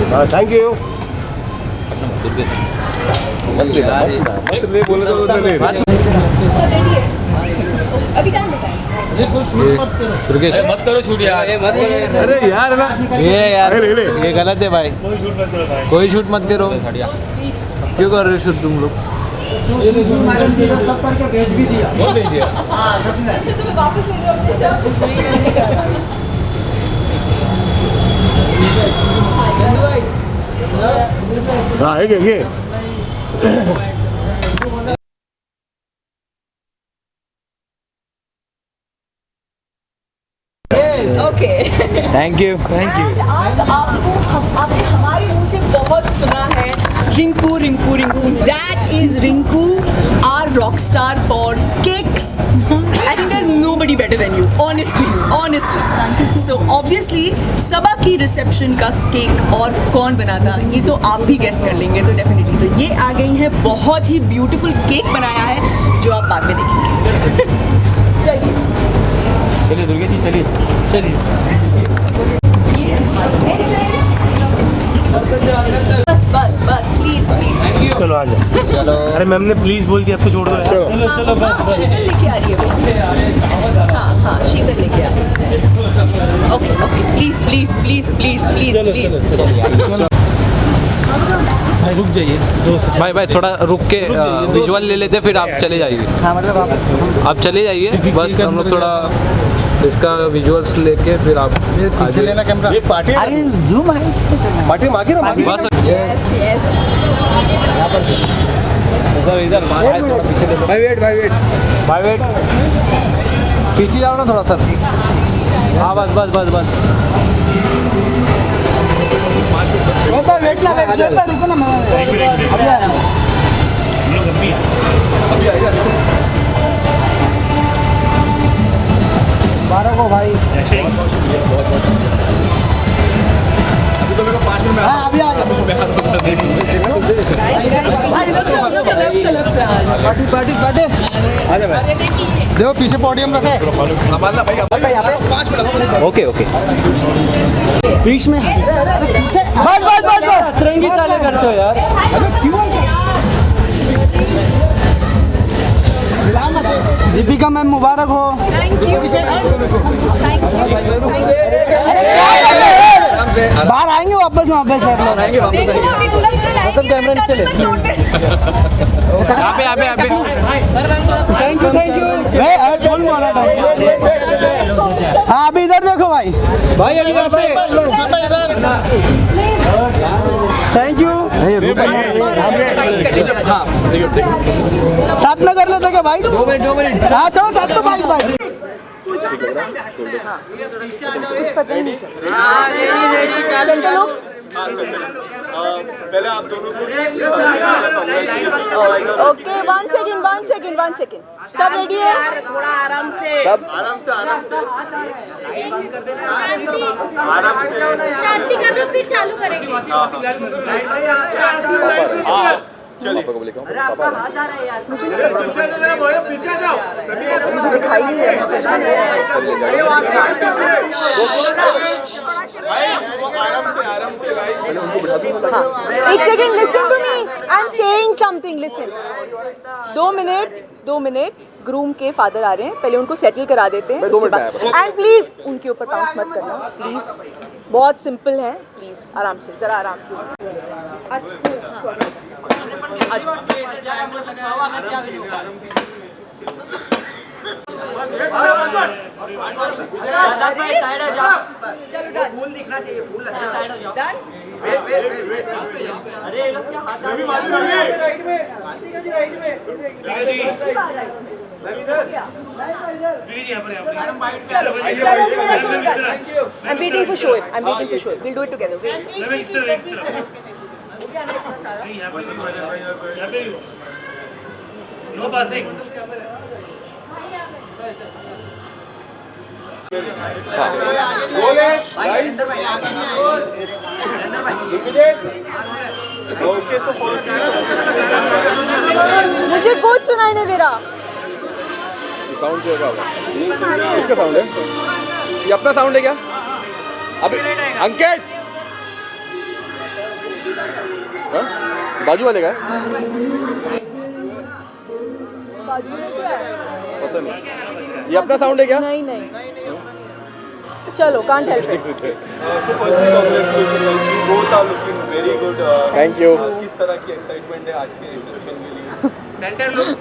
Thank you. अभी time बताएं। मत करो शूट यार, मत करो। अरे यार ना ये यार ले। ये गलत है भाई, कोई शूट मत करो। क्यों कर रहे हो शूट तुम लोग? सब करके भेज भी दिया। बोल दीजिए। अच्छा तुम्हें वापस ले जाओ अपने शब्द। हाँ ये ओके थैंक यू आज आपने हमारे मुंह से बहुत सुना है Rinku Rinku Rinku. That is Rinku, our rock star for cakes. I think there is nobody better than you, honestly. So obviously Saba की रिसेप्शन का केक और कौन बनाता ये तो आप भी गेस कर लेंगे। तो डेफिनेटली तो ये आ गई है, बहुत ही ब्यूटीफुल केक बनाया है जो आप बाद में देखेंगे। चलिए दुर्गा जी, चलिए बस प्लीज। चलो आ जाओ। चलो। अरे मैम ने प्लीज बोल दिया, आपको छोड़ दो। चलो शीतल लेके आ रही है। हाँ शीतल लेके आ रही है। Okay please. भाई रुक जाइए। भाई थोड़ा रुक के विजुअल ले लेते, फिर आप चले जाइए। हाँ मतलब आप चले जाइए, बस हम लोग थोड़ा इसका विजुअल्स लेके फिर आप पीछे लेना कैमरा। ये पार्टी अरे जूम है। पार्टी मांगे ना मांगे। बस यस इधर पीछे ले लो। भाई वेट पीछे जाओ ना थोड़ा सर। हाँ बस वेट रुको ना, अभी आ रहा हूँ। बारह को भाई बहुत शुक्रिया। अभी तो मेरे को 5 मिनट में। हाँ अभी आ गया। पार्टी आ जा भाई। देखो पीछे पोडियम रखा है, संभालना भाई। 5 मिनट। ओके बीच में। बस तिरंगी चाले करते हो यार। दीपिका मैम मुबारक हो। Thank you. बाहर आएंगे वापस सर लोग आएंगे वापस। देखो अभी दुल्हन से लाएंगे कैमरा नहीं चले। यहाँ पे थैंक यू। हाँ अभी इधर देखो भाई थैंक यू। साथ में कर लेते क्या भाई? 2 मिनट। हाँ चलो साथ में भाई। कुछ पता ही नहीं चला। सेंटर लोग पहले आप दोनों ओके 1 सेकेंड सब रेडी है? आराम से शांति कर लो फिर चालू करेंगे। चलिए। अरे आपका हाथ आ रहा है यार। मुझे पीछे जाओ सभी। मुझे दिखाई नहीं दे आराम से भाई। एक second listen to me, I am saying something. Listen 2 minute groom के फादर आ रहे हैं, पहले उनको सेटल करा देते हैं उसके बाद। एंड प्लीज उनके ऊपर पाउंस मत करना प्लीज, बहुत सिंपल है। प्लीज आराम से, जरा आराम से। फूल दिखना चाहिए। फूल डन। अरे क्या हाथ आ right I'm waiting for show it. We'll do it together. No passing. मुझे कुछ सुनाई नहीं दे रहा। साउंड क्या होगा? इसका साउंड है? ये अपना साउंड है क्या? अभी अंकित हाँ? बाजू वाले का है? बाजू में क्या है? पता नहीं, ये अपना साउंड है क्या? नहीं नहीं, चलो can't help it. So firstly congratulations guys, you both are looking very good. Thank you. किस तरह की एक्साइटमेंट है आज के रिसेप्शन के लिए?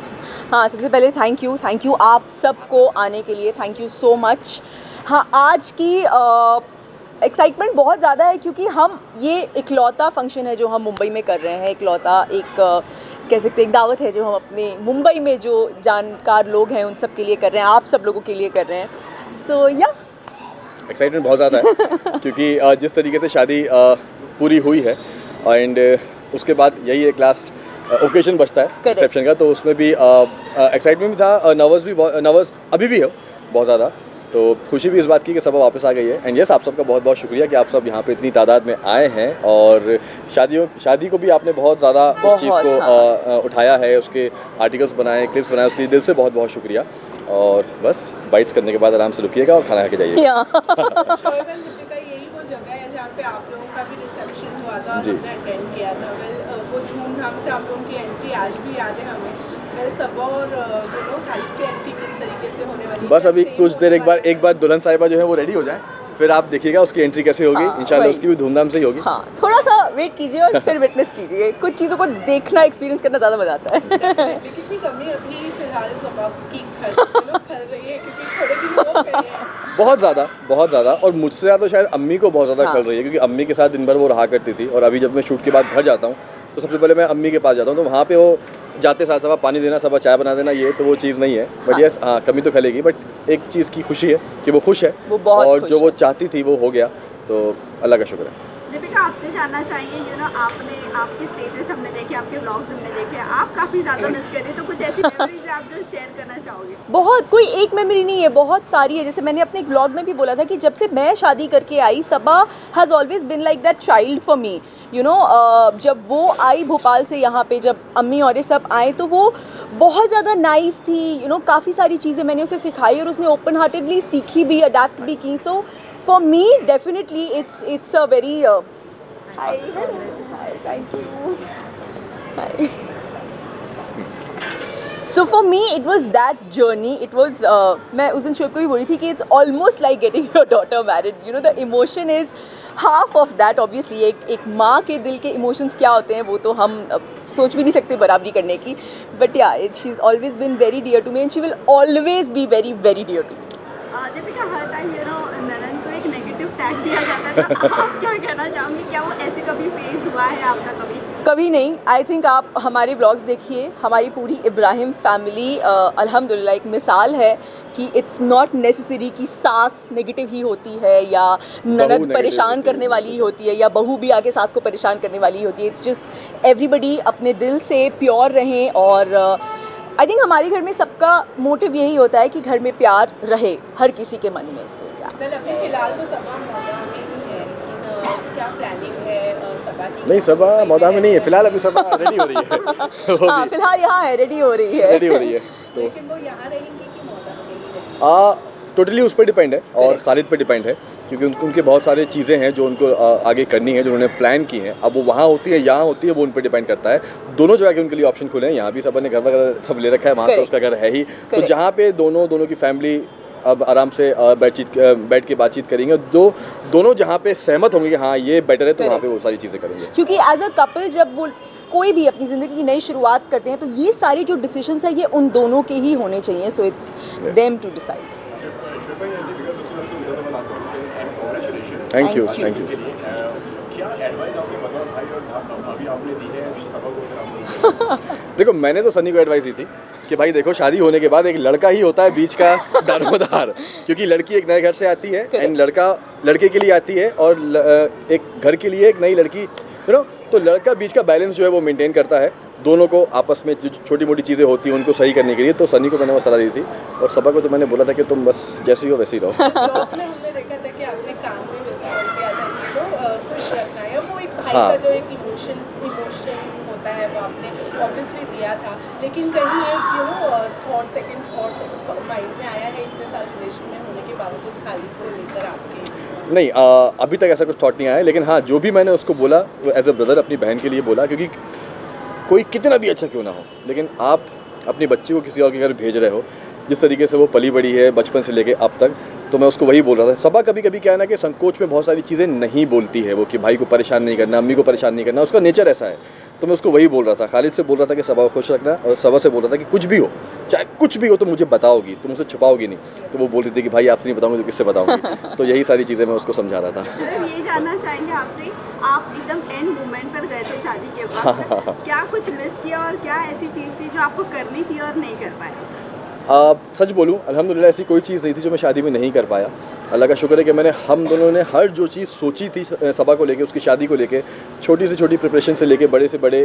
हाँ, सबसे पहले थैंक यू आप सबको आने के लिए, थैंक यू सो मच। हाँ, आज की एक्साइटमेंट बहुत ज़्यादा है क्योंकि हम ये इकलौता फंक्शन है जो हम मुंबई में कर रहे हैं, इकलौता एक कह सकते हैं एक दावत है जो हम अपने मुंबई में जो जानकार लोग हैं उन सब के लिए कर रहे हैं, आप सब लोगों के लिए कर रहे हैं। सो या एक्साइटमेंट बहुत ज़्यादा है क्योंकि जिस तरीके से शादी पूरी हुई है एंड उसके बाद यही एक लास्ट ओकेजन बचता है Correct. रिसेप्शन का, तो उसमें भी एक्साइटमेंट भी था, नर्वस अभी भी है बहुत ज़्यादा। तो खुशी भी इस बात की कि सब वापस आ गई है एंड यस, आप सबका बहुत बहुत शुक्रिया कि आप सब यहाँ पे इतनी तादाद में आए हैं और शादी को भी आपने बहुत ज़्यादा उस चीज़ को उठाया है, उसके आर्टिकल्स बनाए, क्लिप्स बनाए, उसके लिए दिल से बहुत बहुत शुक्रिया। और बस बाइट्स करने के बाद आराम से रुकिएगा और खाना खा के जाइएगा। या शोएब एंड दीपिका यही वो जगह है जहाँ पे आप लोगों का भी रिसेप्शन हुआ था और जी। हमने अटेंड किया था। वो धूमधाम से आप लोगों की एंट्री आज भी याद है हमें। सब और हाइट की एंट्री किस तरीके से होने वाली है? बस अभी कुछ देर एक बार दुल्हन साहिबा जो है वो रेडी हो जाए, फिर आप देखिएगा उसकी एंट्री कैसे होगी। हाँ, इंशाल्लाह वही। उसकी भी धूमधाम से ही होगी। हाँ, थोड़ा सा वेट कीजिए और फिर विटनेस कीजिए, कुछ चीज़ों को देखना, एक्सपीरियंस करना ज़्यादा मज़ा आता है। लेकिन कितनी कमी अभी फिलहाल सबब की खल रही है क्योंकि थोड़े दिन हो गए हैं। बहुत ज़्यादा और मुझसे ज़्यादा शायद अम्मी को बहुत ज़्यादा हाँ। खल रही है क्योंकि अम्मी के साथ दिन भर वो रहा करती थी और अभी जब मैं शूट के बाद घर जाता हूँ तो सबसे पहले मैं अम्मी के पास जाता हूँ, तो वहाँ पे वो जाते साथ सब पानी देना, सब चाय बना देना, ये तो वो चीज़ नहीं है। बट यस, हाँ, कमी तो खलेगी, बट एक चीज़ की खुशी है कि वो खुश है, वो बहुत और खुश जो है। वो चाहती थी वो हो गया, तो अल्लाह का शुक्र है। दीपिका, आपसे जानना चाहेंगे, आपके स्टेटस हमने देखे, आपके व्लॉग्स हमने देखे, आप काफ़ी ज़्यादा मिस कर रहे हैं, तो कुछ ऐसी मेमोरीज आप जो शेयर करना चाहोगे? बहुत, कोई एक मेमोरी नहीं है, बहुत सारी है। जैसे मैंने अपने एक व्लॉग में भी बोला था कि जब से मैं शादी करके आई, Saba has always been like that child for me, you know. जब वो आई भोपाल से यहाँ पे, जब अम्मी और ये सब आए, तो वो बहुत ज़्यादा नाइव थी, यू नो। काफ़ी सारी चीज़ें मैंने उसे सिखाई और उसने ओपन हार्टेडली सीखी भी, अडेप्ट भी की। तो for me definitely it's a very hi, thank you, hi. So for me it was that journey, it was मैं उस दिन शोएब को भी बोली थी कि it's almost like getting your daughter married, you know. The emotion is half of that. Obviously एक माँ के दिल के इमोशंस क्या होते हैं वो तो हम सोच भी नहीं सकते बराबरी करने की, but yeah she is always been very dear to me and she will always be very very dear to me. Deepika, हर टाइम ननन को एक नेगेटिव टैग दिया जाता है, तो आप क्या कहना चाहोगे? क्या वो ऐसे कभी फेज हुआ है आपका कभी? कभी नहीं। आई थिंक आप हमारे ब्लॉग्स देखिए, हमारी पूरी इब्राहिम फैमिली अल्हम्दुलिल्लाह एक मिसाल है कि इट्स नॉट नेसेसरी कि सास नेगेटिव ही होती है या ननद negative परेशान होती है। करने वाली ही होती है या बहू भी आके सास को परेशान करने वाली ही होती है। इट्स जस्ट एवरीबडी अपने दिल से प्योर रहें और आई थिंक हमारे घर में सबका मोटिव यही होता है कि घर में प्यार रहे हर किसी के मन में। सो वेल, अभी फिलहाल तो सबा मौदा में ही है, लेकिन क्या प्लानिंग है सबा की? नहीं, सबा मौदा में नहीं है फिलहाल, अभी सबा रेडी हो रही है। हाँ, फिलहाल यहाँ है, रेडी हो रही है। रेडी हो रही है तो लेकिन वो यहाँ रहेंगी कि मौदा में ही रहेंगी? टोटली उस पर डिपेंड है और Correct. खालिद पे डिपेंड है क्योंकि उनके बहुत सारी चीज़ें हैं जो उनको आगे करनी है, जो उन्होंने प्लान की हैं। अब वो वहाँ होती है यहाँ होती है, वो उन पर डिपेंड करता है। दोनों जगह के उनके लिए ऑप्शन खुले हैं, यहाँ भी सब ने घर वगैरह सब ले रखा है, वहाँ तो Correct. उसका घर है ही। तो Correct. जहाँ पे दोनों की फैमिली अब आराम से बैठ के बातचीत करेंगे, दोनों जहाँ पे सहमत होंगे कि हाँ ये बेटर है, तो वहाँ पे वो सारी चीज़ें करेंगे। क्योंकि एज अ कपल जब वो कोई भी अपनी ज़िंदगी की नई शुरुआत करते हैं तो ये सारी जो डिसीजंस है ये उन दोनों के ही होने चाहिए। So it's them to decide. Thank you, Thank you. Thank you. क्या एडवाइस आपने बताया भाई और भाभी आपने दी है सबा को? देखो, मैंने तो सनी को एडवाइस दी थी कि भाई देखो, शादी होने के बाद एक लड़का ही होता है बीच का दारोमदार, क्योंकि लड़की एक नए घर से आती है एंड लड़का लड़के के लिए आती है और एक घर के लिए एक नई लड़की, यू नो। तो लड़का बीच का बैलेंस जो है वो मेंटेन करता है, दोनों को आपस में जो छोटी मोटी चीज़ें होती हैं उनको सही करने के लिए। तो सनी को मैंने वो सलाह दी थी और सबा को तो मैंने बोला था कि तुम बस जैसी हो वैसी रहो। ब्लॉग में हमने देखा था कि आपने कान में विस्पर किया था कि तो खुश रखना है, वो एक भाई हाँ। का जो एक इमोशन होता है वो आपने ऑब्वियसली दिया था, लेकिन कहीं एक सेकंड थॉट माइंड में आया है इतने साल रिलेशन में होने के बावजूद खालिद को लेकर आपके? नहीं अभी तक ऐसा कुछ थॉट नहीं आया, लेकिन हाँ जो भी मैंने उसको बोला वो एज अ ब्रदर अपनी बहन के लिए बोला, क्योंकि कोई कितना भी अच्छा क्यों ना हो, लेकिन आप अपनी बच्ची को किसी और के घर भेज रहे हो, जिस तरीके से वो पली बड़ी है बचपन से लेके अब तक, तो मैं उसको वही बोल रहा था। सबा कभी कभी क्या है ना कि संकोच में बहुत सारी चीज़ें नहीं बोलती है वो, कि भाई को परेशान नहीं करना, अम्मी को परेशान नहीं करना, उसका नेचर ऐसा है। तो मैं उसको वही बोल रहा था, खालिद से बोल रहा था कि सबा को खुश रखना, और सबा से बोल रहा था कि कुछ भी हो, चाहे कुछ भी हो तो मुझे बताओगी, तुम मुझसे छुपाओगी नहीं। तो वो बोल रही थी कि भाई आपसे नहीं बताऊंगी तो किससे बताऊंगी। तो यही सारी चीज़ें मैं उसको समझा रहा था। ये जानना चाहेंगे आपसे, आप एकदम एंड मोमेंट पर गए थे शादी के बाद, क्या कुछ मिस किया और क्या ऐसी चीज़ थी जो आपको करनी थी और नहीं कर पाए? सच बोलूं अल्हम्दुलिल्लाह ऐसी कोई चीज़ नहीं थी जो मैं शादी में नहीं कर पाया। अल्लाह का शुक्र है कि मैंने हम दोनों ने हर जो चीज़ सोची थी सबा को लेके, उसकी शादी को लेके, छोटी से छोटी प्रिपरेशन से लेके बड़े से बड़े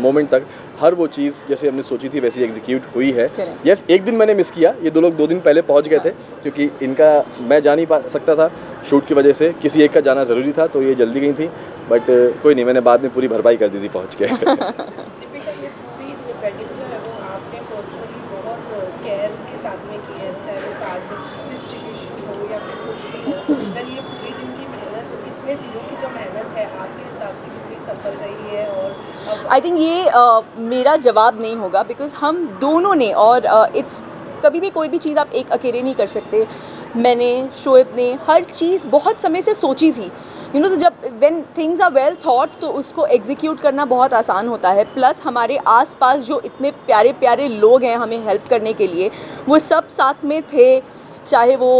मोमेंट तक, हर वो चीज़ जैसे हमने सोची थी वैसी एग्जीक्यूट हुई है। यस, एक दिन मैंने मिस किया, ये दो लोग 2 दिन पहले पहुंच गए थे, क्योंकि इनका मैं जा नहीं पा सकता था शूट की वजह से, किसी एक का जाना ज़रूरी था, तो ये जल्दी गई थी। बट कोई नहीं, मैंने बाद में पूरी भरपाई कर दी थी पहुँच के। दीपिका, ये पूरी वेडिंग जो है वो आपने पर्सनली बहुत केयर के साथ में की है, चाहे वो कार्ड डिस्ट्रीब्यूशन हो या फिर कुछ भी हो। अगर ये पूरी दिन की मेहनत, इतने दिनों की जो मेहनत है, आपके हिसाब से कितनी सफल रही है? और आई थिंक ये मेरा जवाब नहीं होगा, बिकॉज हम दोनों ने, और इट्स कभी भी कोई भी चीज़ आप एक अकेले नहीं कर सकते। मैंने, शोएब ने हर चीज़ बहुत समय से सोची थी, यू नो। तो जब when things are well thought तो उसको एग्जीक्यूट करना बहुत आसान होता है। प्लस हमारे आसपास जो इतने प्यारे प्यारे लोग हैं हमें हेल्प करने के लिए, वो सब साथ में थे। चाहे वो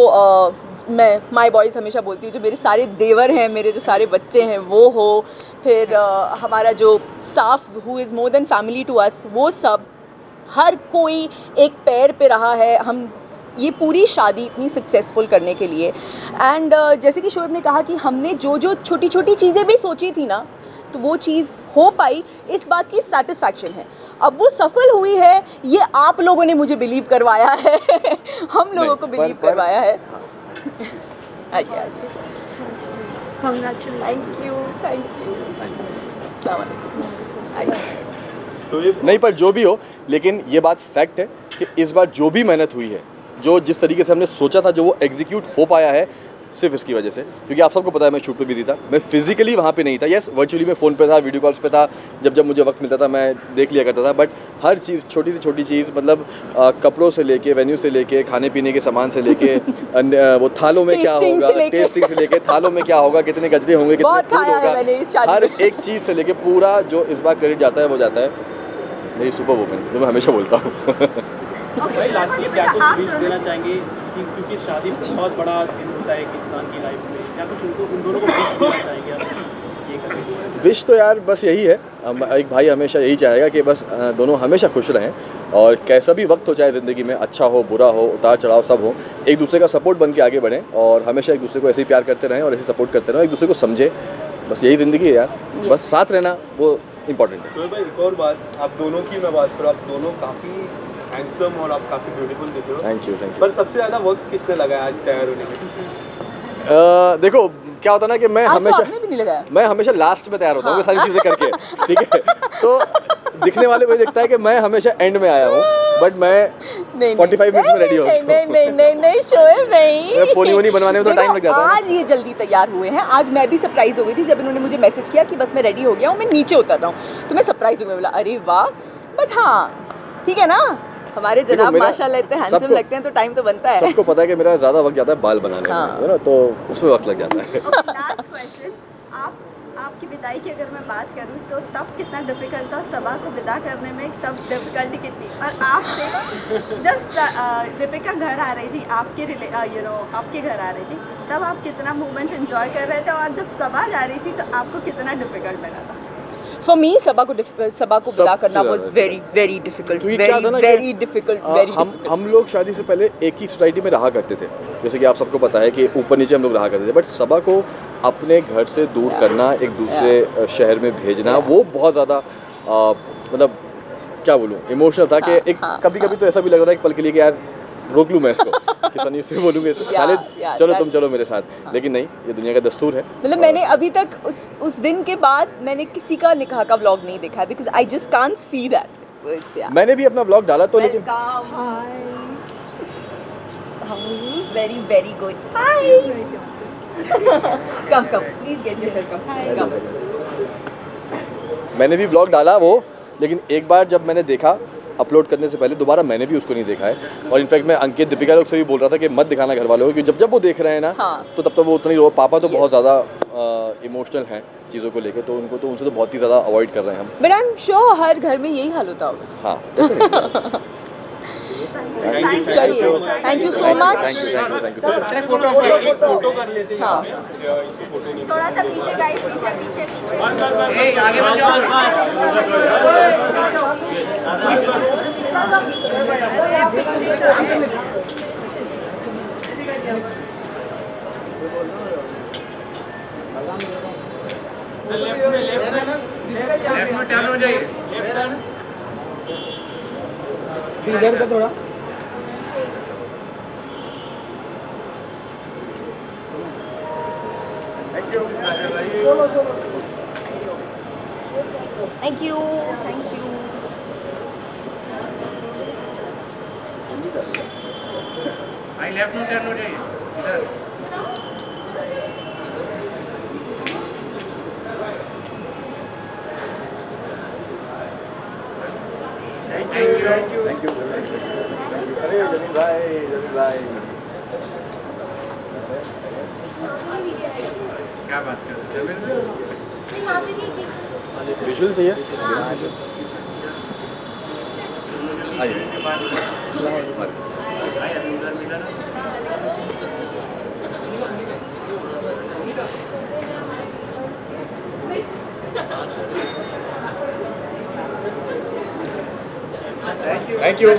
मैं माय बॉयज़ हमेशा बोलती हूँ, जो मेरे सारे देवर हैं, मेरे जो सारे बच्चे हैं वो हो, फिर हमारा जो staff who is more than family to us, वो सब, हर कोई एक पैर पे रहा है हम ये पूरी शादी इतनी सक्सेसफुल करने के लिए। एंड जैसे कि शोएब ने कहा कि हमने जो जो छोटी छोटी चीज़ें भी सोची थी ना, तो वो चीज़ हो पाई, इस बात की सेटिस्फैक्शन है। अब वो सफल हुई है, ये आप लोगों ने मुझे बिलीव करवाया है। हम लोगों को बिलीव करवाया है। आइए आइए, थैंक यू अस्सलाम वालेकुम। आइए। नहीं, पर जो भी हो, लेकिन ये बात फैक्ट है कि इस बार जो भी मेहनत हुई है, जो जिस तरीके से हमने सोचा था, जो वो एग्जीक्यूट हो पाया है, सिर्फ इसकी वजह से। क्योंकि आप सबको पता है मैं शूट पे बिजी था, मैं फिजिकली वहाँ पे नहीं था। यस, वर्चुअली मैं फ़ोन पे था, वीडियो कॉल्स पे था, जब जब मुझे वक्त मिलता था मैं देख लिया करता था। बट हर चीज़, छोटी से छोटी चीज़, मतलब कपड़ों से लेके, वेन्यू से लेके, खाने पीने के सामान से लेके, वो थालों में क्या होगा, टेस्टिंग से लेके, थालों में क्या होगा, कितने गजरे होंगे, कितने फूड होगा, हर एक चीज़ से लेके पूरा जो इस बार क्रेडिट जाता है वो जाता है मेरी सुपर वुमेन, जो मैं हमेशा बोलता हूँ। भाई लास्टली क्या कुछ विश देना चाहेंगे, क्योंकि शादी बहुत बड़ा दिन होता है एक इंसान की लाइफ में, क्या कुछ उनको, उन दोनों को विश देना चाहेंगे आप ये करके? विश तो यार बस यही है, एक भाई हमेशा यही चाहेगा कि बस दोनों हमेशा खुश रहें, और कैसा भी वक्त हो चाहे ज़िंदगी में, अच्छा हो बुरा हो, उतार चढ़ाव सब हो, एक दूसरे का सपोर्ट बन के आगे बढ़ें, और हमेशा एक दूसरे को ऐसे ही प्यार करते रहें और ऐसे सपोर्ट करते रहें, एक दूसरे को समझें। बस यही ज़िंदगी है यार, बस साथ रहना वो इम्पोर्टेंट है। तो भाई एक और बात, आप दोनों की मैं बात करूँ, आप दोनों काफ़ी हैंडसम और आप काफ़ी ब्यूटीफुल दिख रहे हो। Thank you. पर सबसे ज़्यादा वक्त किसने लगाया आज तैयार होने में? देखो क्या होता है ना कि मैं हमेशा लास्ट में तैयार होता हूँ, सारी चीज़ें करके, ठीक है। तो दिखने वाले को ये दिखता है कि मैं हमेशा एंड में आया हूँ, बट मैं 45 मिनट्स में रेडी हो नहीं शोएब नहीं, पोनी बनवाने में तो टाइम लग जाता है। आज ये जल्दी तैयार हुए हैं। आज मैं भी सरप्राइज हो गई थी जब इन्होंने मुझे मैसेज किया कि बस मैं रेडी हो गया हूँ, मैं नीचे उतर रहा हूँ, तो मैं सरप्राइज हो गई, बोला अरे वाह। बट हाँ ठीक है ना, हमारे जनाब माशाल्लाह इतने हैंडसम लगते हैं, तो टाइम तो बनता है। सबको पता है कि मेरा ज़्यादा वक्त जाता है बाल बनाने में, है ना, तो उसमें वक्त लग जाता है। लास्ट क्वेश्चन, आपकी विदाई की अगर मैं बात करूं तो तब कितना डिफिकल्ट था, सबा को विदा करने में तब डिफिकल्टी कितनी, और आपसे जब दीपिका घर आ रही थी, आपके घर आ रही थी, तब आप कितना मोमेंट एंजॉय कर रहे थे, और जब सबा जा रही थी तो आपको कितना डिफिकल्ट लगा था? फॉर मी सबा को विदा करना was very very difficult, very difficult. हम लोग शादी से पहले एक ही सोसाइटी में रहा करते थे, जैसे कि आप सबको पता है कि ऊपर नीचे हम लोग रहा करते थे, बट सबा को अपने घर से दूर करना, एक दूसरे शहर में भेजना, वो बहुत ज़्यादा मतलब क्या बोलूँ, इमोशनल था। कि एक कभी कभी तो ऐसा भी लग रहा था एक पल के लिए कि यार रोक लूँ मैं इसको, कि सनी से बोलूँगे खालिद चलो तुम चलो मेरे साथ, लेकिन नहीं, ये दुनिया का दस्तूर है। मतलब मैंने अभी तक उस दिन के बाद मैंने किसी का निकाह का व्लॉग नहीं देखा है, because I just can't see that. मैंने भी अपना व्लॉग डाला तो, लेकिन very very good, hi Come, please get yourself come. मैंने भी ब्लॉग डाला वो, लेकिन एक बार जब मैंने देखा अपलोड करने से पहले, दोबारा मैंने भी उसको नहीं देखा है। और इनफैक्ट मैं अंकित दीपिका लोग से भी बोल रहा था कि मत दिखाना घर वालों को, क्योंकि जब वो देख रहे हैं ना, हाँ। तो तब तो वो उतना ही रो। पापा तो बहुत ज़्यादा इमोशनल हैं चीज़ों को लेके, तो उनसे तो बहुत ही ज़्यादा अवॉइड कर रहे हैं हम। But I'm sure हर घर में यही हाल होता होगा। हाँ, चलिए, thank you so much. Thank you. Photo कर लेते हैं हाँ। इसको फोटो नहीं थोड़ा सा पीछे गाइस, पीछे इधर का थोड़ा Thank you. अरे जमीन भाई क्या बात कर रहे हो? विजुअल चाहिए। Thank you.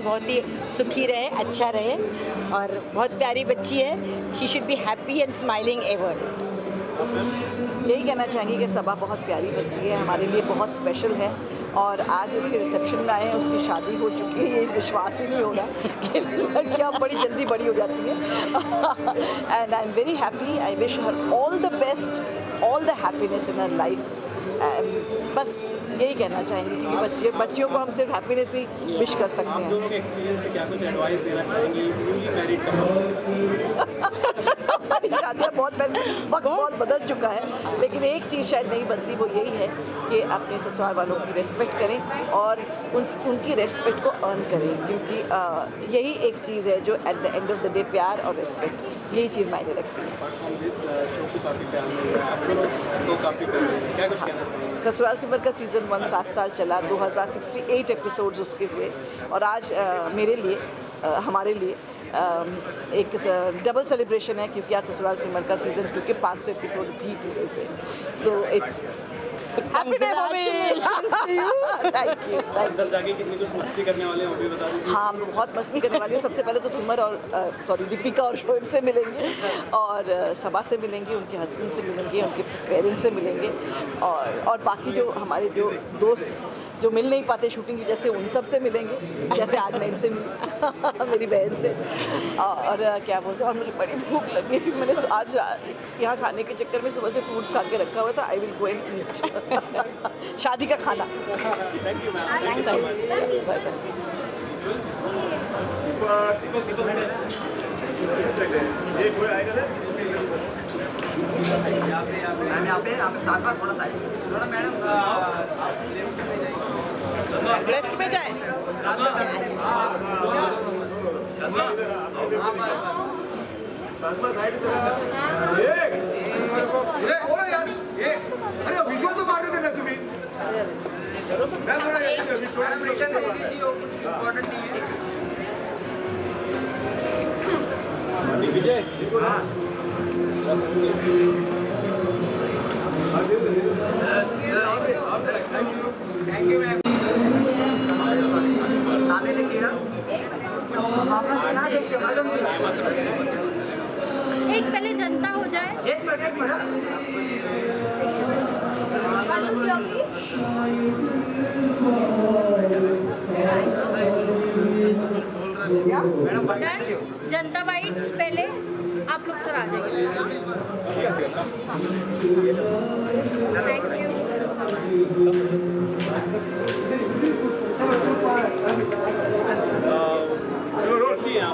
बहुत ही सुखी रहे, अच्छा रहे और बहुत प्यारी बच्ची है. She should be happy and smiling ever. यही कहना चाहेंगे कि सबा बहुत प्यारी बच्ची है, हमारे लिए बहुत स्पेशल है और आज उसके रिसेप्शन में आए हैं. उसकी शादी हो चुकी है, ये विश्वास ही नहीं हो रहा कि लड़कियाँ बड़ी जल्दी बड़ी हो जाती हैं. And I am very happy. I wish her all the best, all the happiness in her life. बस यही कहना चाहेंगे क्योंकि बच्चियों को हम सिर्फ हैप्पीनेस ही विश कर सकते हैं. दोनों के एक्सपीरियंस से क्या कुछ एडवाइस देना चाहेंगी न्यूली मैरिड कपल? हमारी शादियाँ वक्त बहुत बदल चुका है, लेकिन एक चीज़ शायद नहीं बदली, वो यही है कि अपने ससुराल वालों की रेस्पेक्ट करें और उनकी रेस्पेक्ट को अर्न करें, क्योंकि यही एक चीज़ है जो at the end of the day प्यार और रेस्पेक्ट, यही चीज़ मायने रखती है. ससुराल सिमर का सीज़न 1 7 साल चला, 2068 एपिसोड्स उसके हुए और आज मेरे लिए हमारे लिए एक डबल सेलिब्रेशन है क्योंकि आज ससुराल सिमर का सीज़न 2 के 500 एपिसोड भी पूरे हुए. सो इट्स अंदर जाके कितनी कुछ मस्ती करने वाले हैं वो भी बता दीजिए. हाँ, मैं बहुत मस्ती करने वाली हूँ. सबसे पहले तो सिमर और दीपिका और शोएब से मिलेंगे और सबा से मिलेंगे, उनके हस्बैंड से मिलेंगे, उनके पेरेंट्स से मिलेंगे और बाकी जो हमारे जो दोस्त जो मिल नहीं पाते शूटिंग की वजह से, उन सब से मिलेंगे. जैसे आज मैं इनसे मिली मेरी बहन से. और क्या बोलते हैं, और मुझे बड़ी भूख लगी है क्योंकि मैंने आज यहाँ खाने के चक्कर में सुबह से फ्रूट्स खा के रखा हुआ था. I will go and eat शादी का खाना. Thank you ma'am. लेफ्ट में जाए. विजय थैंक यू मैम. सामने देखिएगा. एक पहले जनता हो जाए. एक मिनट. डन. जनता बाइट्स पहले आप लोग सर आ जाइए. Thank you.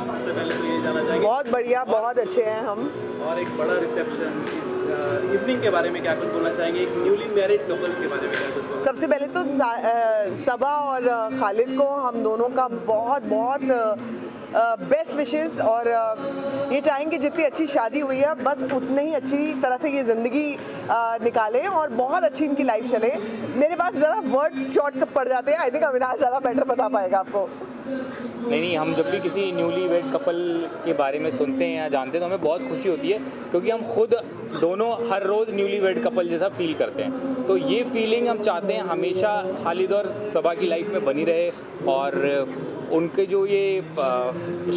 सबसे पहले तो ये जाना चाहेंगे. बहुत बढ़िया, बहुत अच्छे हैं हम. और एक बड़ा रिसेप्शन इस इवनिंग के बारे में क्या कुछ बोलना चाहेंगे, एक न्यूली मैरिड कपल्स के बारे में क्या कुछ बोलना? सबसे पहले तो सबा और खालिद को हम दोनों का बहुत बहुत बेस्ट विशेस और ये चाहेंगे जितनी अच्छी शादी हुई है बस उतनी ही अच्छी तरह से ये ज़िंदगी निकालें और बहुत अच्छी इनकी लाइफ चले. मेरे पास ज़रा वर्ड्स शॉर्ट पड़ जाते हैं. आई थिंक अविनाश ज़्यादा बेटर बता पाएगा आपको. नहीं, हम जब भी किसी न्यूली वेड कपल के बारे में सुनते हैं या जानते हैं तो हमें बहुत खुशी होती है क्योंकि हम खुद दोनों हर रोज़ न्यूली वेड कपल जैसा फील करते हैं. तो ये फीलिंग हम चाहते हैं हमेशा खालिद और सबा की लाइफ में बनी रहे और उनके जो ये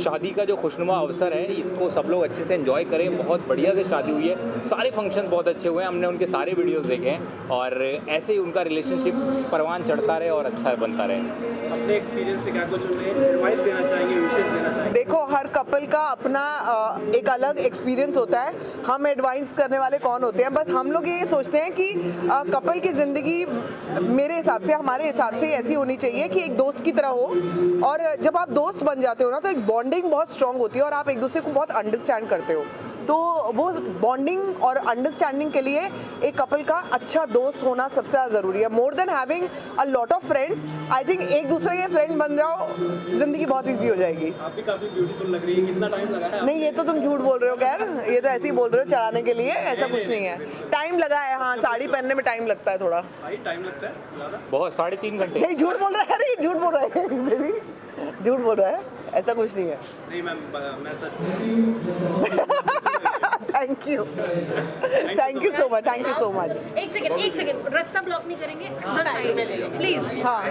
शादी का जो खुशनुमा अवसर है इसको सब लोग अच्छे से एंजॉय करें. बहुत बढ़िया से शादी हुई है, सारे फंक्शंस बहुत अच्छे हुए हैं, हमने उनके सारे वीडियोस देखे हैं और ऐसे ही उनका रिलेशनशिप परवान चढ़ता रहे और अच्छा बनता रहे. अपने एक्सपीरियंस से क्या कुछ उन्हें एडवाइस देना चाहेंगे, विशेष देना चाहेंगे? देखो, हर कपल का अपना एक अलग एक्सपीरियंस होता है. हम एडवाइस करने वाले कौन होते हैं? बस हम लोग ये सोचते हैं कि कपल की ज़िंदगी मेरे हिसाब से, हमारे हिसाब से ऐसी होनी चाहिए कि एक दोस्त की तरह हो और जब आप दोस्त बन जाते हो ना तो एक बॉन्डिंग बहुत स्ट्रांग होती है और आप एक दूसरे को बहुत अंडरस्टैंड करते हो. तो वो बॉन्डिंग और अंडरस्टैंडिंग के लिए एक कपल का अच्छा दोस्त होना सबसे ज़्यादा ज़रूरी है. More than having a lot of friends, I think एक दूसरे के फ्रेंड बन जाओ, ज़िंदगी बहुत ईजी हो जाएगी. आप भी काफ़ी ब्यूटीफुल लग रही है. कितना टाइम लगा है? नहीं, ये तो तुम झूठ बोल रहे हो खैर, ये तो ऐसे ही बोल रहे हो चढ़ाने के लिए. ऐसा कुछ नहीं है. टाइम लगा है, हाँ, साड़ी पहनने में टाइम लगता है थोड़ा. भाई टाइम लगता है ज़्यादा? बहुत 3.5 घंटे. नहीं, झूठ बोल रहा है. अरे झूठ बोल रहा है बेबी, झूठ बोल रहा है. ऐसा कुछ नहीं है. नहीं मैम, मैं सच. Thank you so much. Thank you so much. एक सेकंड रास्ता ब्लॉक नहीं करेंगे, उधर साइड प्लीज. हाँ.